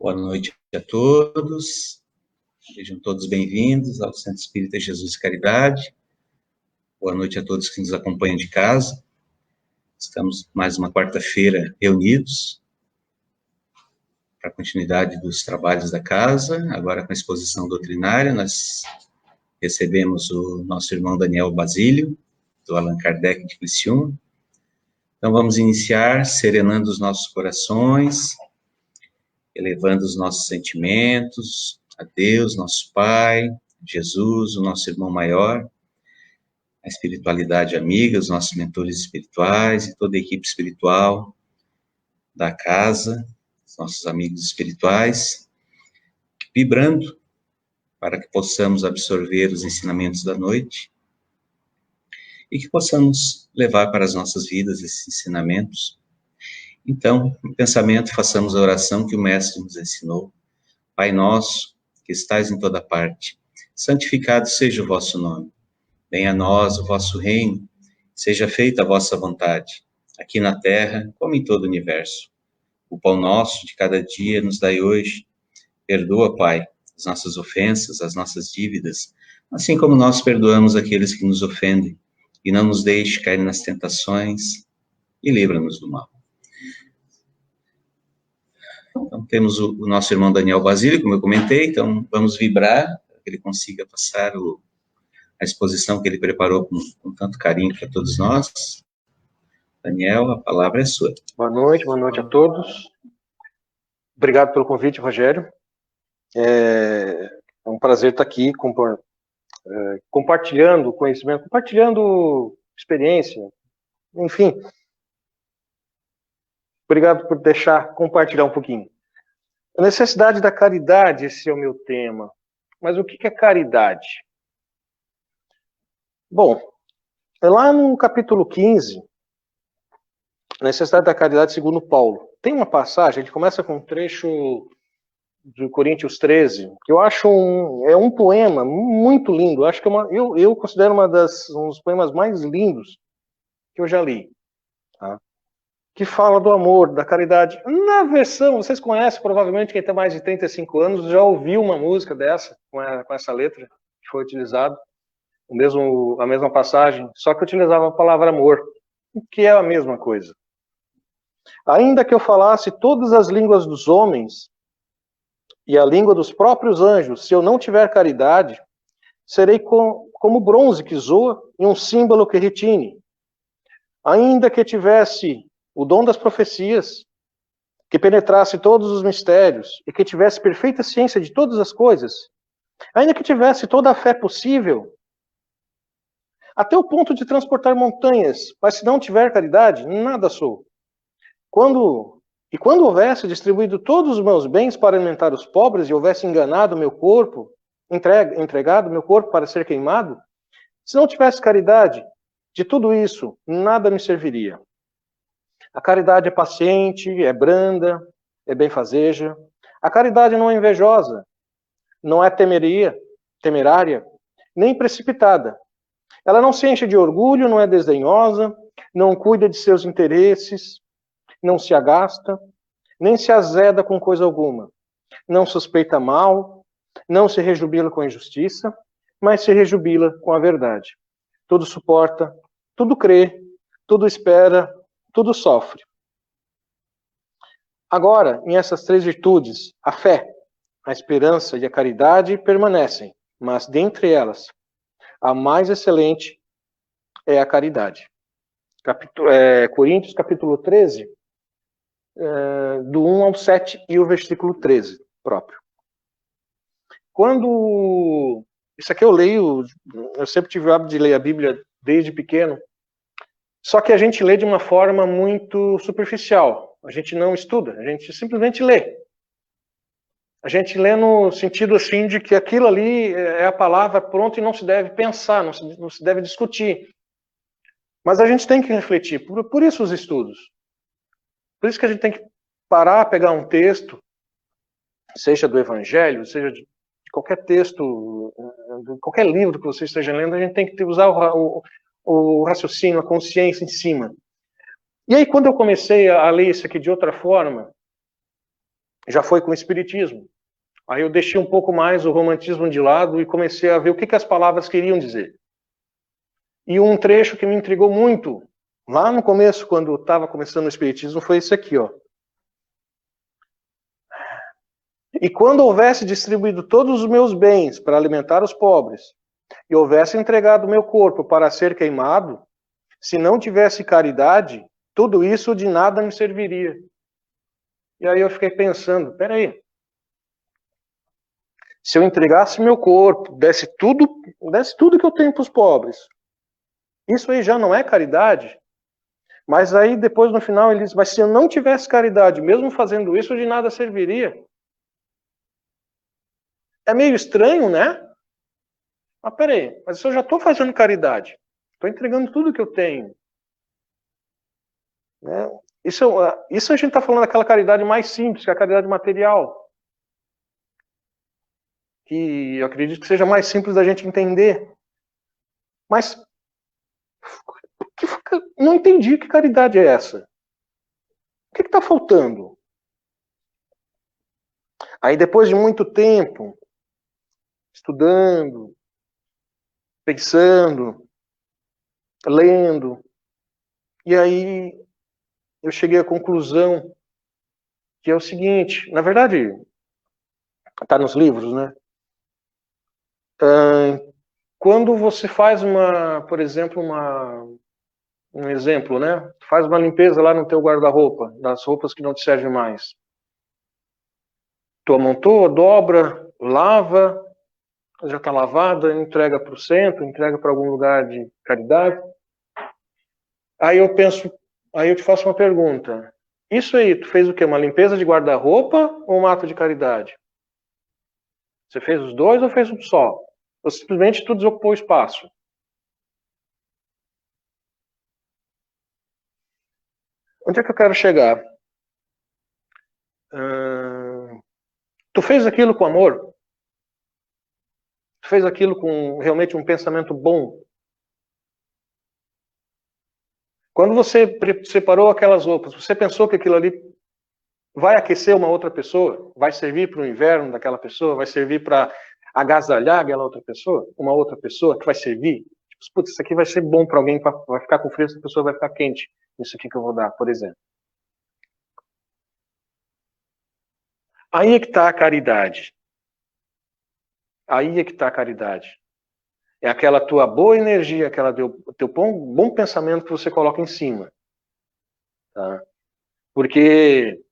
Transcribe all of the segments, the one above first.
Boa noite a todos, sejam todos bem-vindos ao Centro Espírita Jesus e Caridade. Boa noite a todos que nos acompanham de casa. Estamos mais uma quarta-feira reunidos para a continuidade dos trabalhos da casa, agora com a exposição doutrinária. Nós recebemos o nosso irmão Daniel Basílio, do Allan Kardec de Criciúma. Então vamos iniciar serenando os nossos corações, elevando os nossos sentimentos a Deus, nosso Pai, Jesus, o nosso irmão maior, a espiritualidade amiga, os nossos mentores espirituais e toda a equipe espiritual da casa, os nossos amigos espirituais, vibrando para que possamos absorver os ensinamentos da noite e que possamos levar para as nossas vidas esses ensinamentos. Então, no pensamento, façamos a oração que o Mestre nos ensinou. Pai nosso, que estais em toda parte, santificado seja o vosso nome. Venha a nós o vosso reino, seja feita a vossa vontade, aqui na terra como em todo o universo. O pão nosso de cada dia nos dai hoje. Perdoa, Pai, as nossas ofensas, as nossas dívidas, assim como nós perdoamos aqueles que nos ofendem. E não nos deixe cair nas tentações e livra-nos do mal. Então, temos o nosso irmão Daniel Basílio, como eu comentei, então vamos vibrar, para que ele consiga passar a exposição que ele preparou com tanto carinho para todos nós. Daniel, a palavra é sua. Boa noite a todos. Obrigado pelo convite, Rogério. É um prazer estar aqui compartilhando conhecimento, compartilhando experiência, enfim. Obrigado por deixar compartilhar um pouquinho. A necessidade da caridade, esse é o meu tema. Mas o que é caridade? Bom, lá no capítulo 15, a necessidade da caridade segundo Paulo, tem uma passagem, a gente começa com um trecho de Coríntios 13, que eu acho um poema muito lindo. Acho que eu considero um dos poemas mais lindos que eu já li. Tá? Que fala do amor, da caridade. Na versão, vocês conhecem, provavelmente, quem tem mais de 35 anos, já ouviu uma música dessa, com essa letra, que foi utilizada, a mesma passagem, só que utilizava a palavra amor, que é a mesma coisa. Ainda que eu falasse todas as línguas dos homens e a língua dos próprios anjos, se eu não tiver caridade, serei como bronze que zoa e um símbolo que retine. Ainda que tivesse o dom das profecias, que penetrasse todos os mistérios e que tivesse perfeita ciência de todas as coisas, ainda que tivesse toda a fé possível, até o ponto de transportar montanhas, mas se não tiver caridade, nada sou. Quando houvesse distribuído todos os meus bens para alimentar os pobres e houvesse enganado meu corpo, entregado meu corpo para ser queimado, se não tivesse caridade, de tudo isso, nada me serviria. A caridade é paciente, é branda, é benfazeja. A caridade não é invejosa, não é temerária, nem precipitada. Ela não se enche de orgulho, não é desdenhosa, não cuida de seus interesses, não se agasta, nem se azeda com coisa alguma. Não suspeita mal, não se rejubila com a injustiça, mas se rejubila com a verdade. Tudo suporta, tudo crê, tudo espera, tudo sofre. Agora, em essas três virtudes, a fé, a esperança e a caridade permanecem, mas dentre elas, a mais excelente é a caridade. Coríntios, capítulo 13, do 1 ao 7 e o versículo 13 próprio. Isso aqui eu leio, eu sempre tive o hábito de ler a Bíblia desde pequeno, só que a gente lê de uma forma muito superficial. A gente não estuda, a gente simplesmente lê. A gente lê no sentido assim de que aquilo ali é a palavra pronta e não se deve pensar, não se deve discutir. Mas a gente tem que refletir, por isso os estudos. Por isso que a gente tem que parar, pegar um texto, seja do Evangelho, seja de qualquer texto, de qualquer livro que você esteja lendo, a gente tem que usar o raciocínio, a consciência em cima. E aí, quando eu comecei a ler isso aqui de outra forma, já foi com o Espiritismo. Aí eu deixei um pouco mais o romantismo de lado e comecei a ver o que as palavras queriam dizer. E um trecho que me intrigou muito, lá no começo, quando eu estava começando o Espiritismo, foi esse aqui, ó. E quando houvesse distribuído todos os meus bens para alimentar os pobres, e houvesse entregado meu corpo para ser queimado, se não tivesse caridade, tudo isso de nada me serviria. E aí eu fiquei pensando, peraí, se eu entregasse meu corpo, desse tudo que eu tenho para os pobres, isso aí já não é caridade? Mas aí depois no final ele diz, mas se eu não tivesse caridade, mesmo fazendo isso, de nada serviria. É meio estranho, né? Mas peraí, mas eu já estou fazendo caridade. Estou entregando tudo que eu tenho. Né? Isso a gente está falando daquela caridade mais simples, que é a caridade material. Que eu acredito que seja mais simples da gente entender. Mas não entendi que caridade é essa. O que está faltando? Aí depois de muito tempo, estudando, pensando, lendo, e aí eu cheguei à conclusão que é o seguinte, na verdade, está nos livros, né? Quando você faz por exemplo, um exemplo, né? Faz uma limpeza lá no teu guarda-roupa, das roupas que não te servem mais. Tu amontoa, dobra, lava, já está lavada, entrega para o centro, entrega para algum lugar de caridade. Aí eu te faço uma pergunta. Isso aí, tu fez o quê? Uma limpeza de guarda-roupa ou um ato de caridade? Você fez os dois ou fez um só? Ou simplesmente tu desocupou o espaço? Onde é que eu quero chegar? Tu fez aquilo com amor? Tu fez aquilo com realmente um pensamento bom? Quando você separou aquelas roupas, você pensou que aquilo ali vai aquecer uma outra pessoa? Vai servir para o inverno daquela pessoa? Vai servir para agasalhar aquela outra pessoa? Uma outra pessoa que vai servir? Tipo, putz, isso aqui vai ser bom para alguém, vai ficar com frio, essa pessoa vai ficar quente. Isso aqui que eu vou dar, por exemplo. Aí é que está a caridade. Aí é que está a caridade. É aquela tua boa energia, aquela teu bom pensamento que você coloca em cima. Tá? Porque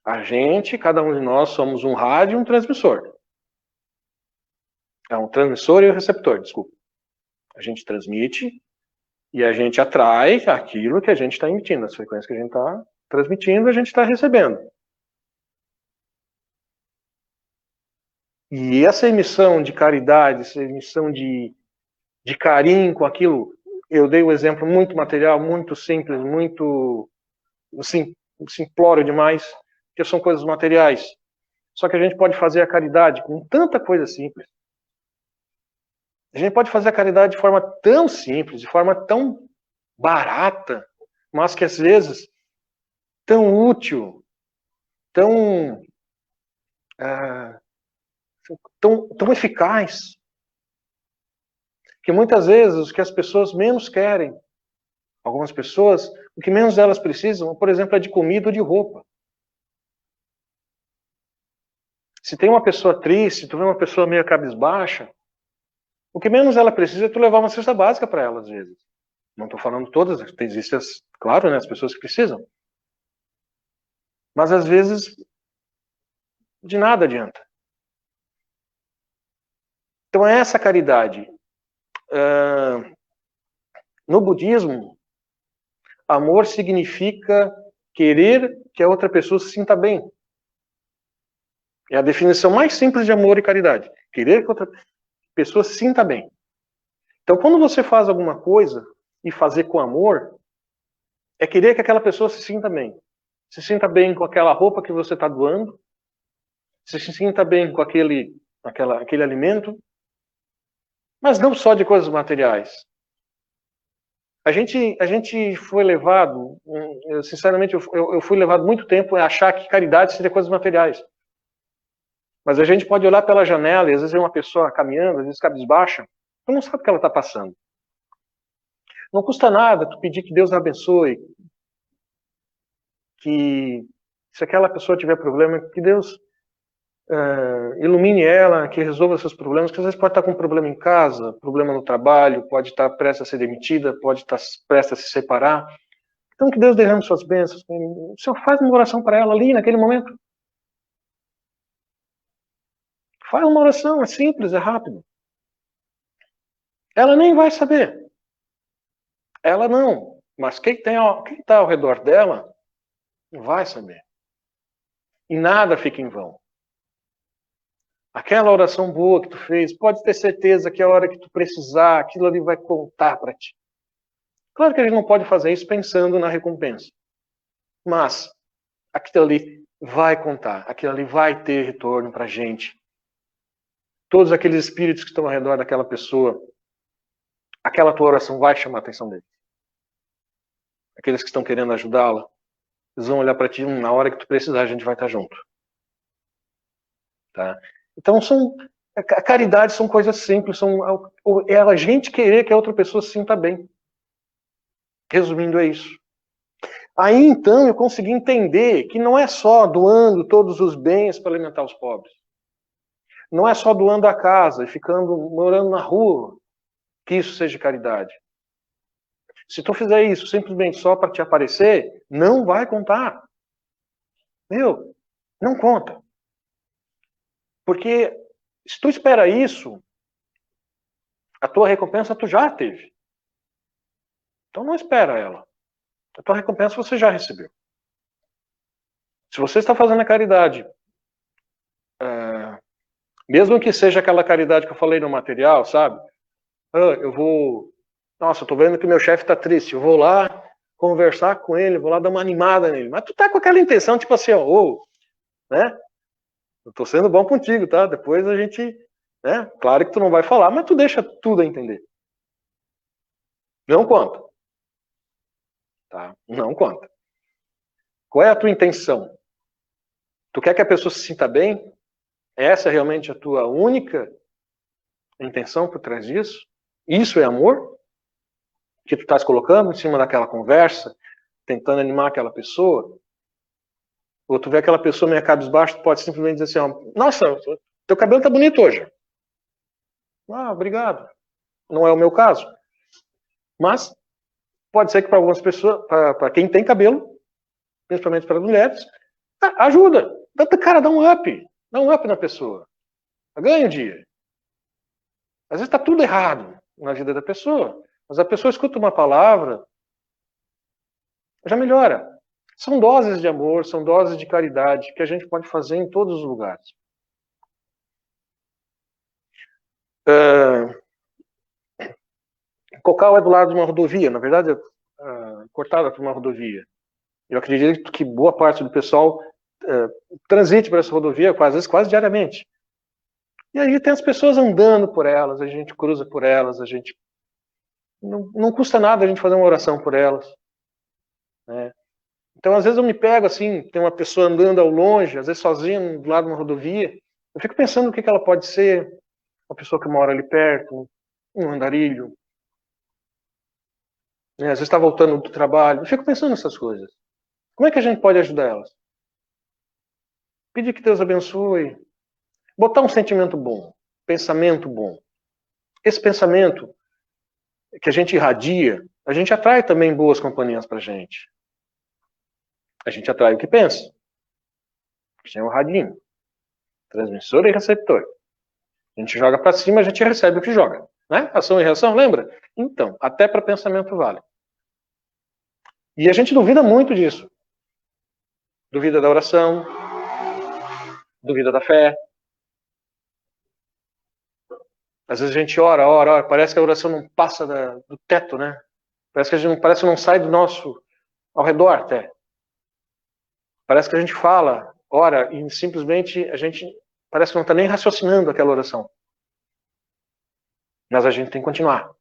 a gente, cada um de nós, somos um rádio e um transmissor. É um transmissor e um receptor, desculpa. A gente transmite e a gente atrai aquilo que a gente está emitindo. As frequências que a gente está transmitindo, a gente está recebendo. E essa emissão de caridade, essa emissão de carinho com aquilo, eu dei um exemplo muito material, muito simples, muito simplório demais, que são coisas materiais. Só que a gente pode fazer a caridade com tanta coisa simples. A gente pode fazer a caridade de forma tão simples, de forma tão barata, mas que às vezes tão útil, tão tão eficaz, que muitas vezes o que as pessoas menos querem, algumas pessoas, o que menos elas precisam, por exemplo, é de comida ou de roupa. Se tem uma pessoa triste, tu vê uma pessoa meio cabisbaixa, o que menos ela precisa é tu levar uma cesta básica para ela, às vezes. Não estou falando todas, existem, claro, né, as pessoas que precisam. Mas às vezes, de nada adianta. Então é essa caridade. No budismo, amor significa querer que a outra pessoa se sinta bem. É a definição mais simples de amor e caridade. Querer que outra pessoa se sinta bem. Então, quando você faz alguma coisa e fazer com amor, é querer que aquela pessoa se sinta bem. Se sinta bem com aquela roupa que você está doando, se sinta bem com aquele alimento, mas não só de coisas materiais. A gente foi levado, sinceramente, eu fui levado muito tempo a achar que caridade seria coisas materiais. Mas a gente pode olhar pela janela e às vezes é uma pessoa caminhando, às vezes cabisbaixa, tu não sabe o que ela está passando. Não custa nada tu pedir que Deus a abençoe, que se aquela pessoa tiver problema, que Deus ilumine ela, que resolva seus problemas, que às vezes pode estar com um problema em casa, problema no trabalho, pode estar prestes a ser demitida, pode estar prestes a se separar. Então que Deus derrame suas bênçãos. O Senhor faz uma oração para ela ali, naquele momento. Faz uma oração, é simples, é rápido. Ela nem vai saber. Ela não. Mas quem está ao redor dela vai saber. E nada fica em vão. Aquela oração boa que tu fez, pode ter certeza que a hora que tu precisar, aquilo ali vai contar para ti. Claro que a gente não pode fazer isso pensando na recompensa. Mas aquilo ali vai contar. Aquilo ali vai ter retorno para a gente. Todos aqueles espíritos que estão ao redor daquela pessoa, aquela tua oração vai chamar a atenção deles. Aqueles que estão querendo ajudá-la, eles vão olhar para ti, na hora que tu precisar, a gente vai estar junto. Tá? Então, a caridade são coisas simples, é a gente querer que a outra pessoa se sinta bem. Resumindo, é isso. Aí, então, eu consegui entender que não é só doando todos os bens para alimentar os pobres. Não é só doando a casa e morando na rua que isso seja caridade. Se tu fizer isso simplesmente só para te aparecer, não vai contar. Não conta. Porque se tu espera isso, a tua recompensa tu já teve. Então não espera ela. A tua recompensa você já recebeu. Se você está fazendo a caridade, mesmo que seja aquela caridade que eu falei no material, sabe? Nossa, eu tô vendo que meu chefe tá triste, eu vou lá conversar com ele, vou lá dar uma animada nele. Mas tu tá com aquela intenção, tipo assim, né? Eu tô sendo bom contigo, tá? Depois a gente, né? Claro que tu não vai falar, mas tu deixa tudo a entender. Não conta. Tá? Não conta. Qual é a tua intenção? Tu quer que a pessoa se sinta bem? Essa é realmente a tua única intenção por trás disso? Isso é amor? Que tu estás colocando em cima daquela conversa, tentando animar aquela pessoa? Ou tu vê aquela pessoa meio cabisbaixo, tu pode simplesmente dizer assim, nossa, teu cabelo tá bonito hoje. Ah, obrigado. Não é o meu caso. Mas pode ser que para algumas pessoas, para quem tem cabelo, principalmente para mulheres, ajuda. Cara, dá um up. Dá um up na pessoa. Ganha um dia. Às vezes está tudo errado na vida da pessoa, mas a pessoa escuta uma palavra, já melhora. São doses de amor, são doses de caridade que a gente pode fazer em todos os lugares. Cocal é do lado de uma rodovia, na verdade, cortada por uma rodovia. Eu acredito que boa parte do pessoal transite por essa rodovia, às vezes quase diariamente. E aí tem as pessoas andando por elas, a gente cruza por elas, a gente não custa nada a gente fazer uma oração por elas. Né? Então, às vezes eu me pego assim, tem uma pessoa andando ao longe, às vezes sozinha, do lado de uma rodovia, eu fico pensando o que ela pode ser, uma pessoa que mora ali perto, um andarilho, né? Às vezes está voltando do trabalho, eu fico pensando nessas coisas. Como é que a gente pode ajudar elas? Pedir que Deus abençoe, botar um sentimento bom, pensamento bom. Esse pensamento que a gente irradia, a gente atrai também boas companhias pra gente. A gente atrai o que pensa. Tem um radinho. Transmissor e receptor. A gente joga para cima, a gente recebe o que joga. Né? Ação e reação, lembra? Então, até para pensamento vale. E a gente duvida muito disso. Duvida da oração. Duvida da fé. Às vezes a gente ora, parece que a oração não passa do teto, né? Parece que não sai do nosso ao redor até. Parece que a gente fala, ora, e simplesmente a gente parece que não está nem raciocinando aquela oração. Mas a gente tem que continuar.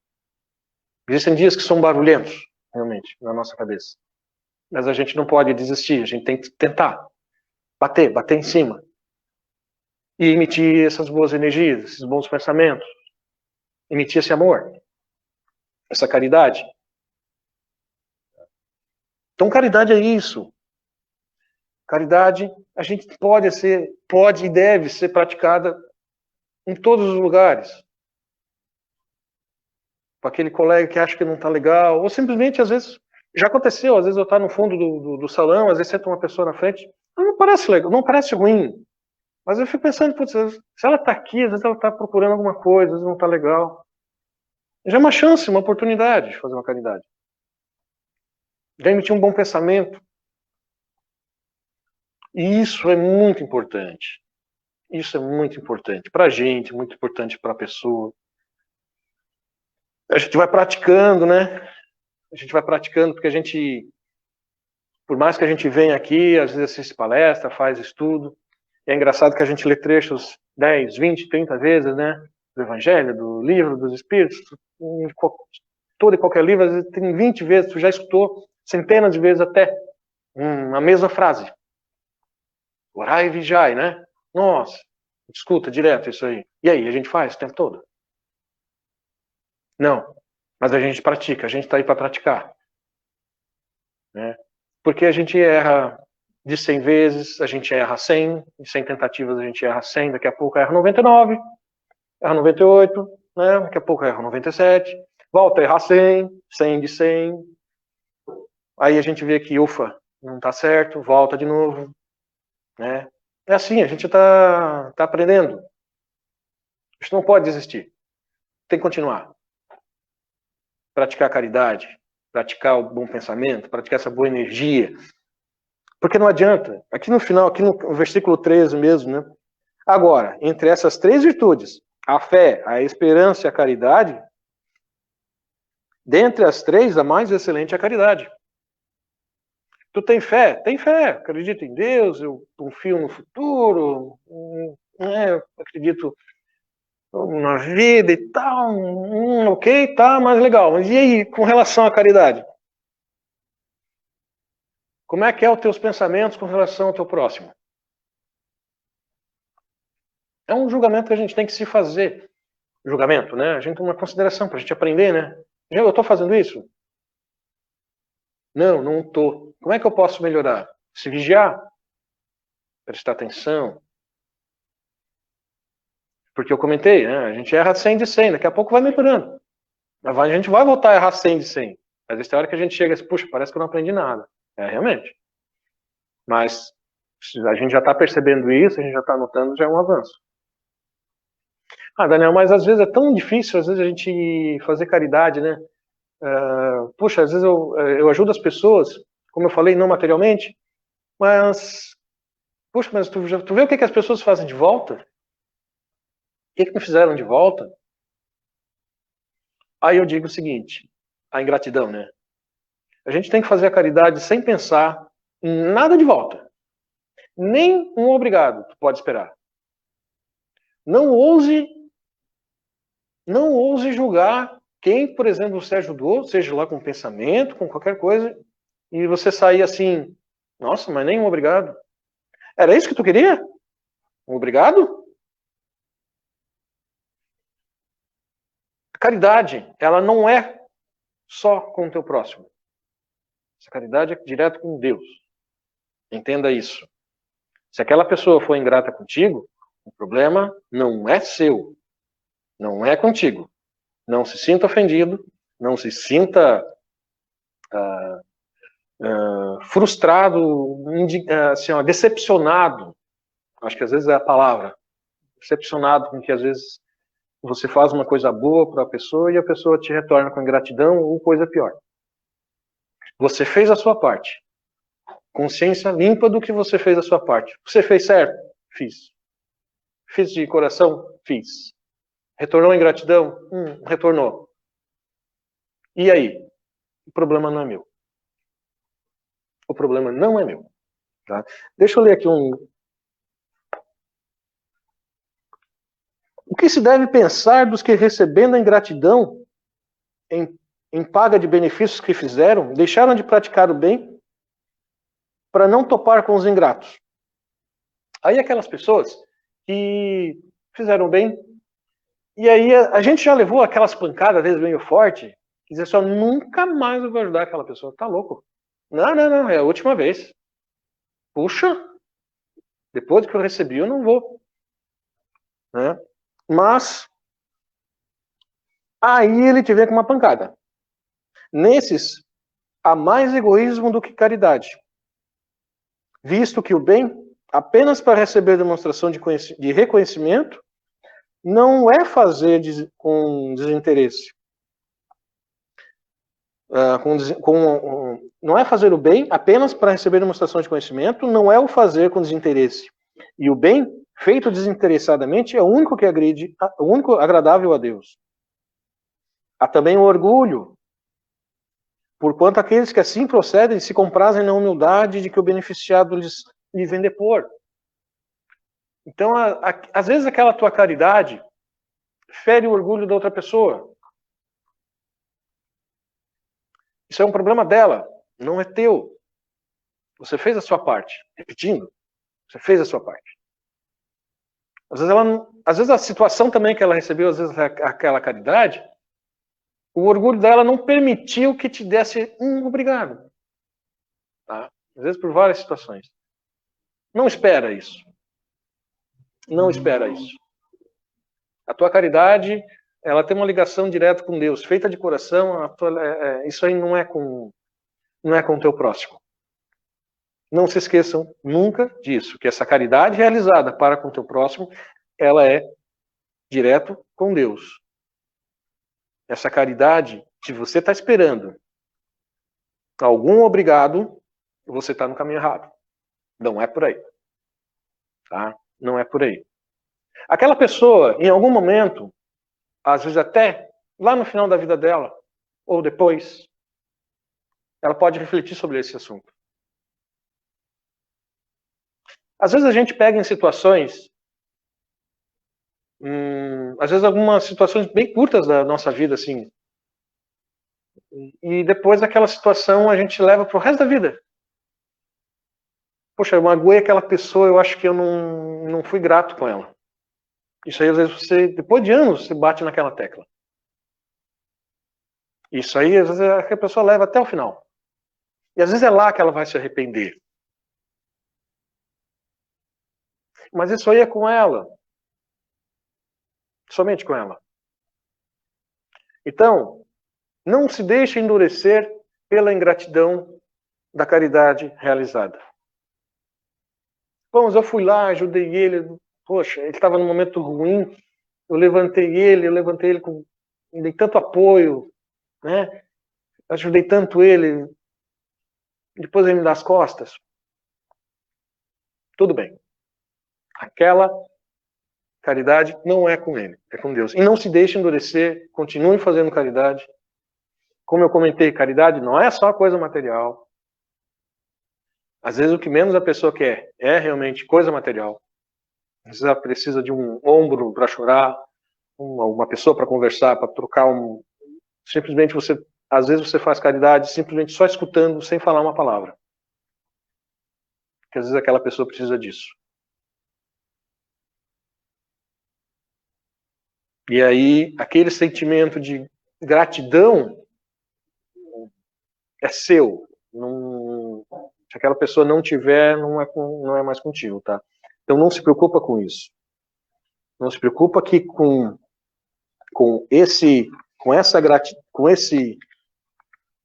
Existem dias que são barulhentos, realmente, na nossa cabeça. Mas a gente não pode desistir, a gente tem que tentar. Bater em cima. E emitir essas boas energias, esses bons pensamentos. Emitir esse amor. Essa caridade. Então, caridade é isso. Caridade, a gente pode e deve ser praticada em todos os lugares. Com aquele colega que acha que não está legal, ou simplesmente, às vezes, já aconteceu, às vezes eu estou no fundo do salão, às vezes senta uma pessoa na frente, não parece legal, não parece ruim, mas eu fico pensando, putz, se ela está aqui, às vezes ela está procurando alguma coisa, às vezes não está legal. Já é uma chance, uma oportunidade de fazer uma caridade. Já emitir um bom pensamento. E isso é muito importante. Isso é muito importante para a gente, muito importante para a pessoa. A gente vai praticando, né? A gente vai praticando, porque a gente, por mais que a gente venha aqui, às vezes assiste palestra, faz estudo, e é engraçado que a gente lê trechos 10, 20, 30 vezes, né? Do Evangelho, do livro dos Espíritos, todo e qualquer livro, às vezes tem 20 vezes, tu já escutou centenas de vezes até a mesma frase. Orai e vigiai, né? Nossa, escuta direto isso aí. E aí, a gente faz o tempo todo? Não, mas a gente pratica, a gente está aí para praticar. Né? Porque a gente erra de 100 vezes, a gente erra 100, de 100 tentativas a gente erra 100, daqui a pouco erra 99, erra 98, né? Daqui a pouco erra 97, volta a errar 100, 100 de 100, aí a gente vê que, ufa, não está certo, volta de novo. Né? É assim, a gente está aprendendo. A gente não pode desistir. Tem que continuar. Praticar a caridade, praticar o bom pensamento, praticar essa boa energia. Porque não adianta. Aqui no final, aqui no versículo 13 mesmo, né? Agora, entre essas três virtudes, a fé, a esperança e a caridade, dentre as três, a mais excelente é a caridade. Tu tem fé? Tem fé. Acredito em Deus, eu confio no futuro, eu acredito na vida e tal, ok, tá, mas legal. Mas e aí, com relação à caridade? Como é que é os teus pensamentos com relação ao teu próximo? É um julgamento que a gente tem que se fazer. Julgamento, né? A gente tem uma consideração para a gente aprender, né? Eu estou fazendo isso? Não, não estou. Como é que eu posso melhorar? Se vigiar, prestar atenção. Porque eu comentei, né? A gente erra 100 de 100, daqui a pouco vai melhorando. A gente vai voltar a errar 100 de 100. Às vezes tem hora que a gente chega e puxa, parece que eu não aprendi nada. É, realmente. Mas a gente já está percebendo isso, a gente já está notando, já é um avanço. Ah, Daniel, mas às vezes é tão difícil, às vezes a gente fazer caridade, né? Puxa, às vezes eu ajudo as pessoas, como eu falei, não materialmente, mas, puxa, mas tu vê o que as pessoas fazem de volta? O que me fizeram de volta? Aí eu digo o seguinte, a ingratidão, né? A gente tem que fazer a caridade sem pensar em nada de volta. Nem um obrigado tu pode esperar. Não ouse julgar quem, por exemplo, você ajudou, seja lá com pensamento, com qualquer coisa, e você sair assim, nossa, mas nem um obrigado. Era isso que tu queria? Um obrigado? A caridade, ela não é só com o teu próximo. Essa caridade é direto com Deus. Entenda isso. Se aquela pessoa for ingrata contigo, o problema não é seu. Não é contigo. Não se sinta ofendido, não se sinta frustrado, assim, decepcionado. Acho que às vezes é a palavra. Decepcionado com que às vezes você faz uma coisa boa para a pessoa e a pessoa te retorna com ingratidão ou coisa pior. Você fez a sua parte. Consciência limpa do que você fez a sua parte. Você fez certo? Fiz. Fiz de coração? Fiz. Retornou a ingratidão? Retornou. E aí? O problema não é meu. O problema não é meu. Tá? Deixa eu ler aqui O que se deve pensar dos que, recebendo a ingratidão, em em paga de benefícios que fizeram, deixaram de praticar o bem para não topar com os ingratos. Aí aquelas pessoas que fizeram bem, e aí a gente já levou aquelas pancadas, às vezes meio forte, que dizer só, nunca mais eu vou ajudar aquela pessoa. Tá louco? Não, é a última vez. Puxa, depois que eu recebi, eu não vou. Né? Mas, aí ele te vê com uma pancada. Nesses, há mais egoísmo do que caridade. Visto que o bem, apenas para receber demonstração de reconhecimento, não é fazer com desinteresse. Não é fazer o bem apenas para receber demonstração de conhecimento, não é o fazer com desinteresse. E o bem, feito desinteressadamente, é o único que agride, o único agradável a Deus. Há também o orgulho, porquanto aqueles que assim procedem se comprazem na humildade de que o beneficiado lhe vem depor. Então, às vezes aquela tua caridade fere o orgulho da outra pessoa. Isso é um problema dela, não é teu. Você fez a sua parte. Repetindo, você fez a sua parte. Às vezes a situação também que ela recebeu, às vezes aquela caridade, o orgulho dela não permitiu que te desse obrigado. Tá? Às vezes por várias situações. Não espera isso. Não espera isso. A tua caridade, ela tem uma ligação direta com Deus, feita de coração. Isso aí não é com o teu próximo. Não se esqueçam nunca disso, que essa caridade realizada para com o teu próximo, ela é direto com Deus. Essa caridade, se você está esperando algum obrigado, você está no caminho errado. Não é por aí. Tá? Não é por aí. Aquela pessoa, em algum momento, às vezes até lá no final da vida dela, ou depois, ela pode refletir sobre esse assunto. Às vezes a gente pega em situações, às vezes algumas situações bem curtas da nossa vida, assim, e depois daquela situação a gente leva pro resto da vida. Poxa, eu magoei aquela pessoa, eu acho que eu não fui grato com ela. Isso aí, às vezes, depois de anos, você bate naquela tecla. Isso aí, às vezes, a pessoa leva até o final. E às vezes é lá que ela vai se arrepender. Mas isso aí é com ela. Somente com ela. Então, não se deixe endurecer pela ingratidão da caridade realizada. Vamos, eu fui lá, ajudei ele. Poxa, ele estava num momento ruim. Eu levantei ele dei tanto apoio, né? Ajudei tanto ele. Depois ele me dá as costas. Tudo bem. Aquela caridade não é com ele, é com Deus. E não se deixe endurecer, continue fazendo caridade. Como eu comentei, caridade não é só coisa material. Às vezes o que menos a pessoa quer é realmente coisa material. Às vezes ela precisa de um ombro para chorar, uma pessoa para conversar, para trocar simplesmente às vezes você faz caridade simplesmente só escutando, sem falar uma palavra. Porque às vezes aquela pessoa precisa disso. E aí, aquele sentimento de gratidão é seu. Se aquela pessoa não tiver, não é mais contigo, tá? Então não se preocupa com isso. Não se preocupa que com essa gratidão,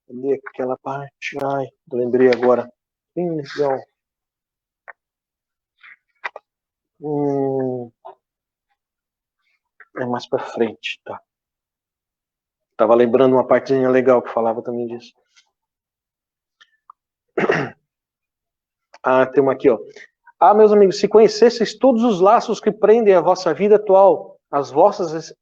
cadê aquela parte? Ai, lembrei agora. Bem legal. É mais pra frente, tá? Tava lembrando uma partezinha legal que falava também disso. Tem uma aqui, ó. Meus amigos, se conhecesseis todos os laços que prendem a vossa vida atual, as vossas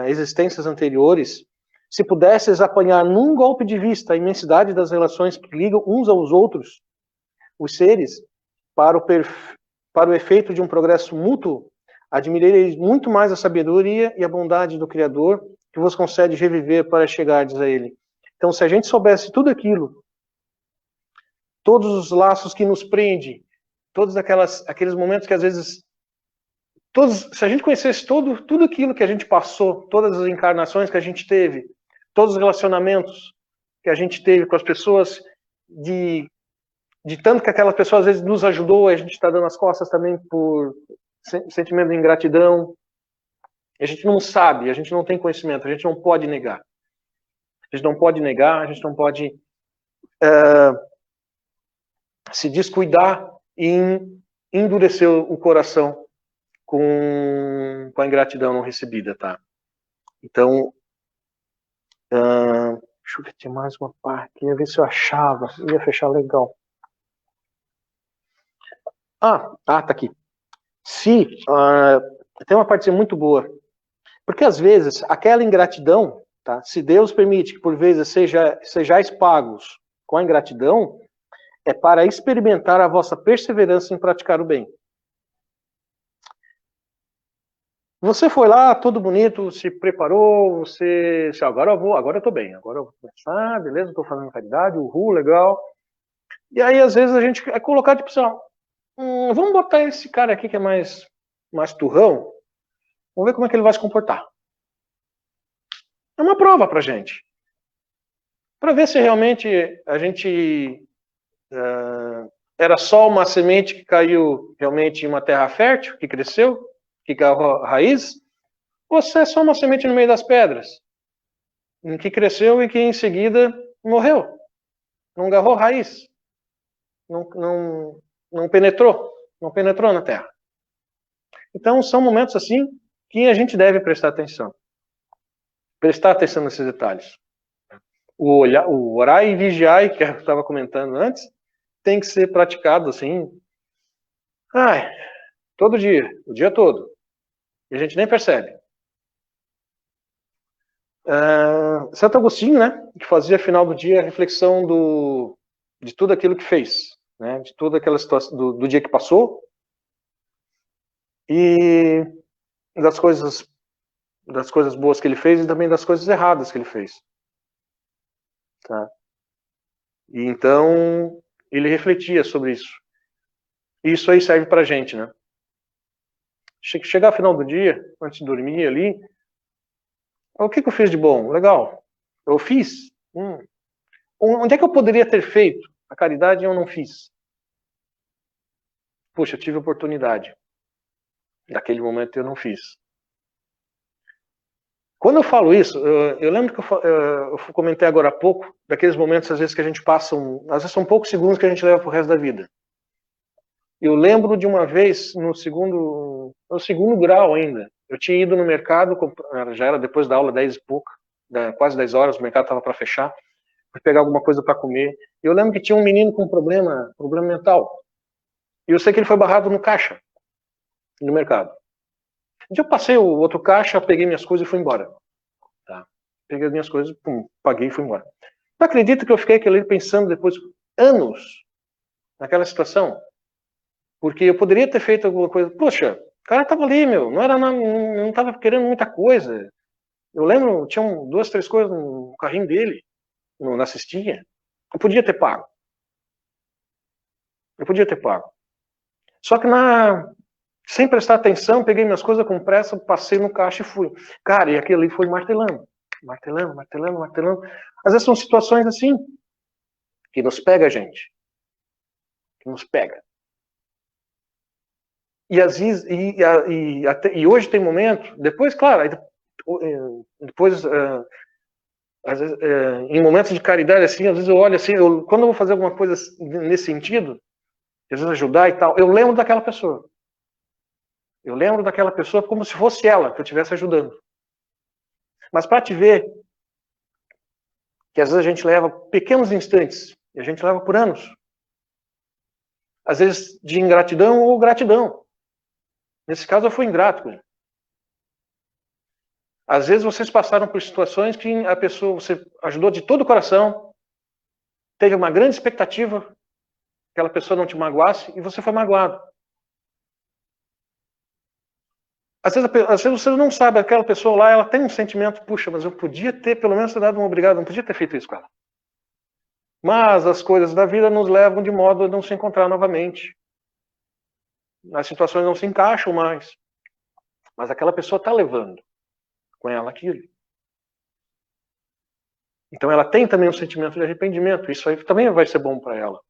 existências anteriores, se pudesseis apanhar num golpe de vista a imensidade das relações que ligam uns aos outros, os seres, para o efeito de um progresso mútuo, admirareis muito mais a sabedoria e a bondade do Criador, que vos concede reviver para chegardes a Ele. Então, se a gente soubesse tudo aquilo, todos os laços que nos prendem, todos aqueles momentos que às vezes, se a gente conhecesse tudo aquilo que a gente passou, todas as encarnações que a gente teve, todos os relacionamentos que a gente teve com as pessoas, de tanto que aquela pessoa às vezes nos ajudou, a gente está dando as costas também por sentimento de ingratidão. A gente não sabe, a gente não tem conhecimento, a gente não pode negar. A gente não pode negar, a gente não pode se descuidar e endurecer o coração com a ingratidão não recebida, tá? Então, deixa eu ver, tem mais uma parte, ia ver se eu achava, ia fechar legal. Tá aqui. Tem uma parte muito boa, porque às vezes aquela ingratidão, tá? Se Deus permite que por vezes sejais pagos com a ingratidão, é para experimentar a vossa perseverança em praticar o bem. Você foi lá, todo bonito, se preparou, agora eu tô bem, agora eu vou começar, beleza, estou fazendo caridade, legal. E aí, às vezes, a gente é colocar, tipo assim, vamos botar esse cara aqui que é mais turrão, vamos ver como é que ele vai se comportar. É uma prova pra gente. Para ver se realmente a gente era só uma semente que caiu realmente em uma terra fértil, que cresceu, que agarrou raiz, ou se é só uma semente no meio das pedras, em que cresceu e que em seguida morreu. Não agarrou raiz. Não penetrou na terra. Então são momentos assim que a gente deve prestar atenção. Prestar atenção nesses detalhes. O orar e vigiar, que eu estava comentando antes, tem que ser praticado assim, todo dia, o dia todo. E a gente nem percebe. Santo Agostinho, né, que fazia final do dia a reflexão de tudo aquilo que fez, né, de toda aquela situação do dia que passou e das coisas boas que ele fez e também das coisas erradas que ele fez. Tá? E então ele refletia sobre isso. E isso aí serve pra gente, né? Chegar ao final do dia, antes de dormir ali, o que eu fiz de bom? Legal. Eu fiz? Onde é que eu poderia ter feito a caridade e eu não fiz? Puxa, eu tive oportunidade. Naquele momento eu não fiz. Quando eu falo isso, eu lembro que eu comentei agora há pouco, daqueles momentos às vezes que a gente passa, às vezes são poucos segundos que a gente leva pro resto da vida. Eu lembro de uma vez, no segundo grau ainda, eu tinha ido no mercado, já era depois da aula 10 e pouco, quase 10 horas, o mercado estava para fechar, fui pegar alguma coisa para comer. Eu lembro que tinha um menino com problema mental. E eu sei que ele foi barrado no caixa, no mercado. Eu passei o outro caixa, peguei minhas coisas e fui embora. Tá? Peguei as minhas coisas, paguei e fui embora. Não acredito que eu fiquei ali pensando depois, anos, naquela situação? Porque eu poderia ter feito alguma coisa. Poxa, o cara tava ali, não tava querendo muita coisa. Eu lembro, tinha 2, 3 coisas no carrinho dele, na cestinha. Eu podia ter pago. Só que sem prestar atenção, peguei minhas coisas com pressa, passei no caixa e fui. Cara, e aquilo ali foi martelando. Às vezes são situações assim, que nos pega, gente. Que nos pega. E às vezes, e hoje tem momento, depois, claro, depois, às vezes, em momentos de caridade, assim, às vezes eu olho assim, quando eu vou fazer alguma coisa nesse sentido, às vezes ajudar e tal, eu lembro daquela pessoa. Eu lembro daquela pessoa como se fosse ela que eu estivesse ajudando. Mas para te ver que às vezes a gente leva pequenos instantes, e a gente leva por anos. Às vezes de ingratidão ou gratidão. Nesse caso eu fui ingrato com ele. Às vezes vocês passaram por situações que a pessoa, você ajudou de todo o coração, teve uma grande expectativa que aquela pessoa não te magoasse e você foi magoado. Às vezes você não sabe, aquela pessoa lá, ela tem um sentimento, puxa, mas eu podia ter pelo menos dado um obrigado, não podia ter feito isso com ela. Mas as coisas da vida nos levam de modo a não se encontrar novamente. As situações não se encaixam mais. Mas aquela pessoa está levando com ela aquilo. Então ela tem também um sentimento de arrependimento. Isso aí também vai ser bom para ela.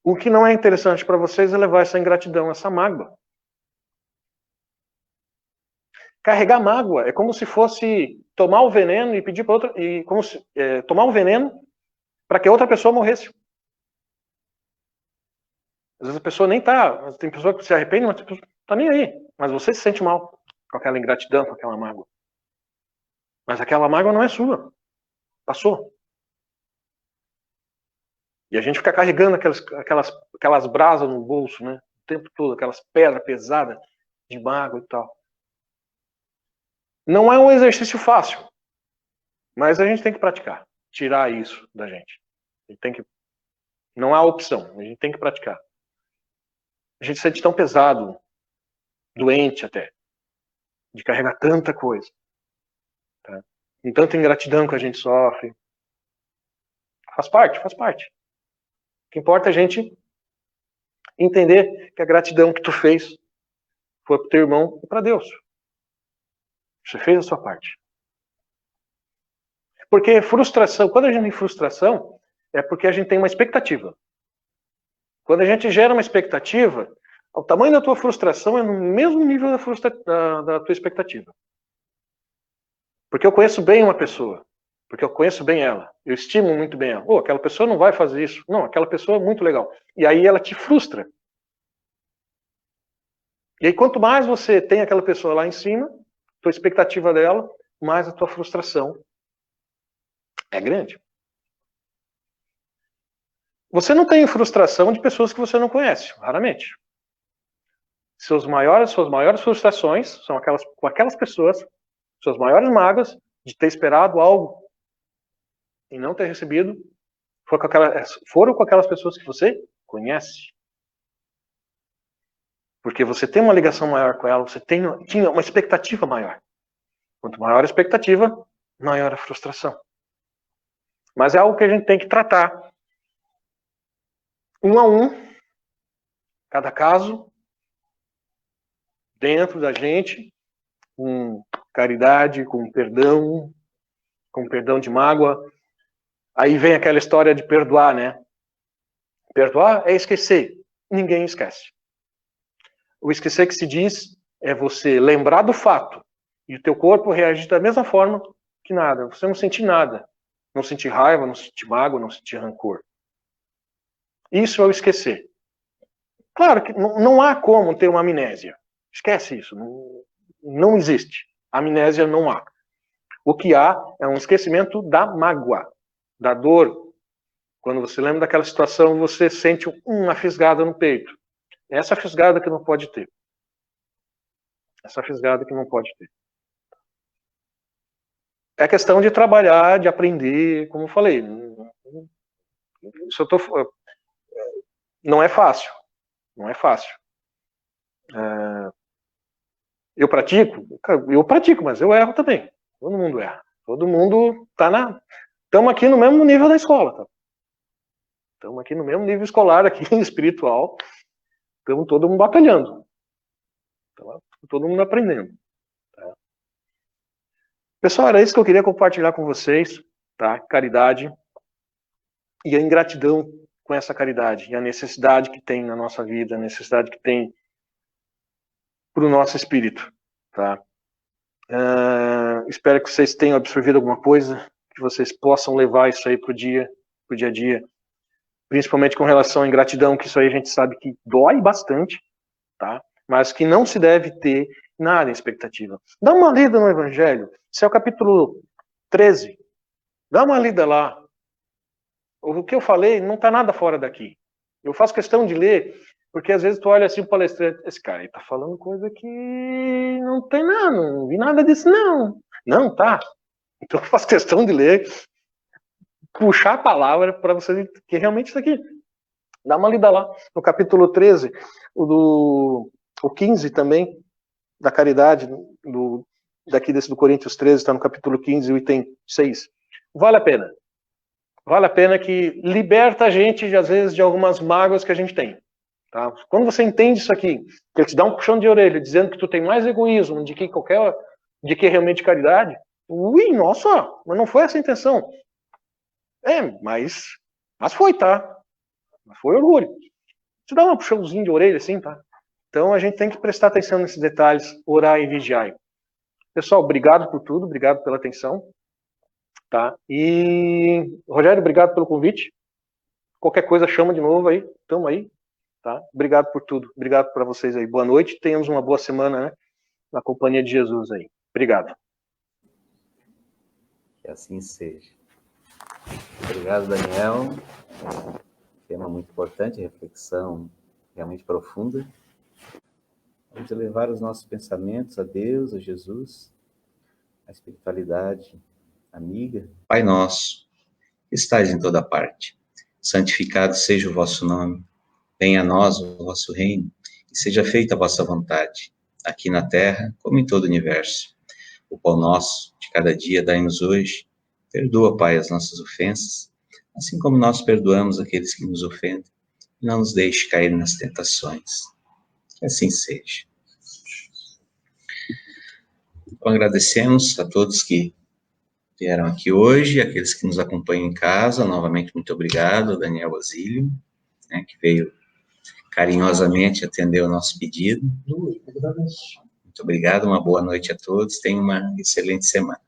O que não é interessante para vocês é levar essa ingratidão, essa mágoa. Carregar mágoa é como se fosse tomar o veneno e pedir para outra, e como se, tomar um veneno para que outra pessoa morresse. Às vezes a pessoa nem tá, tem pessoa que se arrepende, mas tá nem aí. Mas você se sente mal com aquela ingratidão, com aquela mágoa. Mas aquela mágoa não é sua. Passou. E a gente fica carregando aquelas brasas no bolso, né? O tempo todo, aquelas pedras pesadas de mágoa e tal. Não é um exercício fácil, mas a gente tem que praticar. Tirar isso da gente. Não há opção, a gente tem que praticar. A gente se sente tão pesado, doente até, de carregar tanta coisa. Tá? Com tanta ingratidão que a gente sofre. Faz parte, faz parte. O que importa é a gente entender que a gratidão que tu fez foi pro teu irmão e para Deus. Você fez a sua parte. Porque frustração, quando a gente tem frustração, é porque a gente tem uma expectativa. Quando a gente gera uma expectativa, o tamanho da tua frustração é no mesmo nível da tua expectativa. Porque eu conheço bem uma pessoa. Porque eu conheço bem ela. Eu estimo muito bem ela. Aquela pessoa não vai fazer isso. Não, aquela pessoa é muito legal. E aí ela te frustra. E aí quanto mais você tem aquela pessoa lá em cima, tua expectativa dela, mais a tua frustração é grande. Você não tem frustração de pessoas que você não conhece, raramente. Suas maiores frustrações são com aquelas pessoas, suas maiores mágoas de ter esperado algo e não ter recebido, foram com aquelas pessoas que você conhece. Porque você tem uma ligação maior com ela, você tinha uma expectativa maior. Quanto maior a expectativa, maior a frustração. Mas é algo que a gente tem que tratar um a um, cada caso, dentro da gente, com caridade, com perdão de mágoa. Aí vem aquela história de perdoar, né? Perdoar é esquecer. Ninguém esquece. O esquecer que se diz é você lembrar do fato e o teu corpo reagir da mesma forma que nada. Você não sentir nada. Não sentir raiva, não sentir mágoa, não sentir rancor. Isso é o esquecer. Claro que não há como ter uma amnésia. Esquece isso. Não existe. Amnésia não há. O que há é um esquecimento da mágoa, da dor. Quando você lembra daquela situação, você sente uma fisgada no peito. É essa fisgada que não pode ter. Essa fisgada que não pode ter. É questão de trabalhar, de aprender, como eu falei. Não é fácil. Não é fácil. Eu pratico, mas eu erro também. Todo mundo erra. Todo mundo estamos aqui no mesmo nível da escola. Tá? Estamos aqui no mesmo nível escolar, aqui espiritual. Estamos todo mundo batalhando. Estamos todo mundo aprendendo. Tá? Pessoal, era isso que eu queria compartilhar com vocês. Tá? Caridade. E a ingratidão com essa caridade. E a necessidade que tem na nossa vida. A necessidade que tem para o nosso espírito. Tá? Espero que vocês tenham absorvido alguma coisa. Que vocês possam levar isso aí pro dia a dia. Principalmente com relação à ingratidão, que isso aí a gente sabe que dói bastante, tá? Mas que não se deve ter nada em expectativa. Dá uma lida no Evangelho, esse é o capítulo 13. Dá uma lida lá. O que eu falei não está nada fora daqui. Eu faço questão de ler, porque às vezes tu olha assim o palestrante, esse cara aí tá falando coisa que não tem nada, não vi nada disso não. Não, tá. Então eu faço questão de ler, puxar a palavra para você que realmente está aqui. Dá uma lida lá, no capítulo 13, o O 15 também, da caridade, daqui do Coríntios 13, está no capítulo 15, o item 6. Vale a pena. Vale a pena, que liberta a gente, às vezes, de algumas mágoas que a gente tem. Tá? Quando você entende isso aqui, que ele te dá um puxão de orelha, dizendo que tu tem mais egoísmo de que realmente caridade, nossa, mas não foi essa a intenção. Mas foi, tá? Mas foi orgulho. Te dá um puxãozinho de orelha, assim, tá? Então a gente tem que prestar atenção nesses detalhes, orar e vigiar. Pessoal, obrigado por tudo, obrigado pela atenção. Tá? E, Rogério, obrigado pelo convite. Qualquer coisa, chama de novo aí, tamo aí. Tá? Obrigado por tudo, obrigado para vocês aí. Boa noite, tenhamos uma boa semana, né? Na companhia de Jesus aí. Obrigado. Que assim seja. Obrigado, Daniel. Tema muito importante, reflexão realmente profunda. Vamos elevar os nossos pensamentos a Deus, a Jesus, a espiritualidade amiga. Pai nosso, que estais em toda parte, santificado seja o vosso nome. Venha a nós o vosso reino, e seja feita a vossa vontade, aqui na terra como em todo o universo. O pão nosso de cada dia dai-nos hoje. Perdoa, Pai, as nossas ofensas, assim como nós perdoamos aqueles que nos ofendem. E não nos deixe cair nas tentações. Que assim seja. Então, agradecemos a todos que vieram aqui hoje, aqueles que nos acompanham em casa. Novamente, muito obrigado, Daniel Basílio, né, que veio carinhosamente atender o nosso pedido. Muito obrigado, uma boa noite a todos, tenham uma excelente semana.